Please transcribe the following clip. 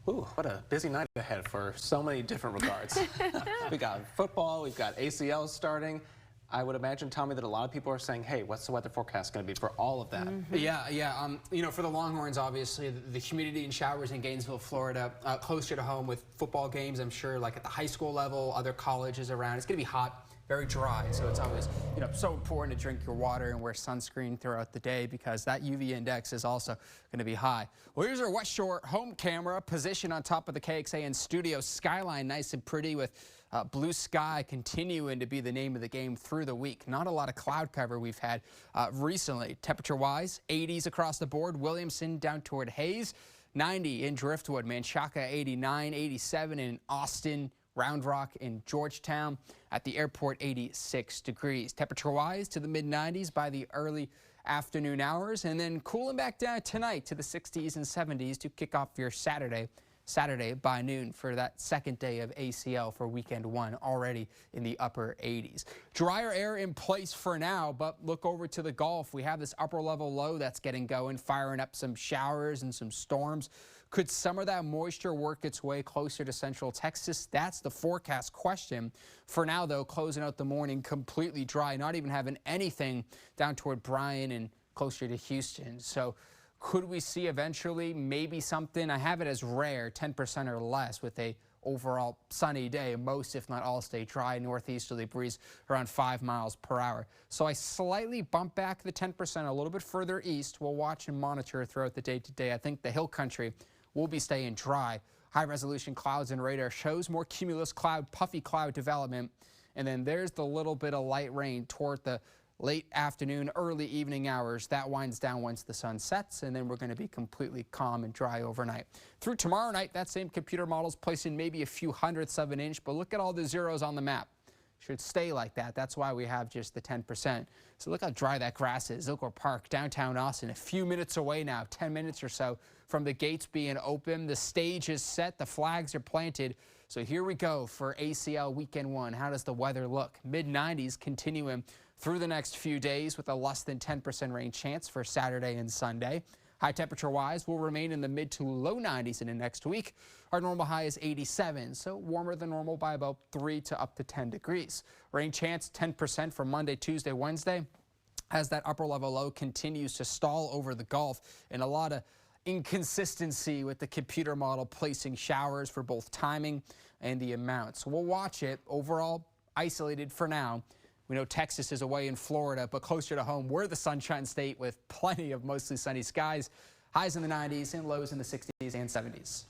Ooh, what a busy night ahead for so many different regards. We got football, we've got ACL starting. I would imagine, Tommy, that a lot of people are saying, hey, what's the weather forecast going to be for all of that? Yeah. You know, for the Longhorns, obviously, the humidity and showers in Gainesville, Florida, closer to home with football games, I'm sure, like at the high school level, other colleges around. It's going to be hot, very dry, so it's always, you know, so important to drink your water and wear sunscreen throughout the day because that UV index is also going to be high. Well, here's our West Shore home camera positioned on top of the KXAN studio skyline, nice and pretty with blue sky continuing to be the name of the game through the week. Not a lot of cloud cover we've had recently. Temperature-wise, 80s across the board. Williamson down toward Hayes, 90 in Driftwood. Manchaca, 89, 87 in Austin. Round Rock in Georgetown. At the airport, 86 degrees. Temperature-wise to the mid-90s by the early afternoon hours, and then cooling back down tonight to the 60s and 70s to kick off your Saturday by noon for that second day of ACL for weekend one, already in the upper 80s. Drier air in place for now, but look over to the Gulf. We have this upper level low that's getting going, firing up some showers and some storms. Could some of that moisture work its way closer to central Texas? That's the forecast question. For now, though, closing out the morning completely dry, not even having anything down toward Bryan and closer to Houston. So could we see eventually maybe something? I have it as rare, 10% or less, with a overall sunny day. Most, if not all, stay dry. Northeasterly breeze around 5 miles per hour. So I slightly bump back the 10% a little bit further east. We'll watch and monitor throughout the day today. I think the hill country will be staying dry. High-resolution clouds and radar shows more cumulus cloud, puffy cloud development. And then there's the little bit of light rain toward the late afternoon, early evening hours. That winds down once the sun sets, and then we're going to be completely calm and dry overnight. Through tomorrow night, that same computer model's placing maybe a few hundredths of an inch, but look at all the zeros on the map. Should stay like that. That's why we have just the 10%. So look how dry that grass is. Oak Park, downtown Austin, a few minutes away now, 10 minutes or so from the gates being open. The stage is set. The flags are planted. So here we go for ACL weekend one. How does the weather look? Mid-90s continuing through the next few days with a less than 10% rain chance for Saturday and Sunday. High temperature-wise will remain in the mid to low 90s in the next week. Our normal high is 87, so warmer than normal by about 3 to up to 10 degrees. Rain chance 10% for Monday, Tuesday, Wednesday, as that upper level low continues to stall over the Gulf, and a lot of inconsistency with the computer model placing showers for both timing and the amount. So we'll watch it. Overall, isolated for now. We know Texas is away in Florida, but closer to home, we're the Sunshine State with plenty of mostly sunny skies. Highs in the 90s and lows in the 60s and 70s.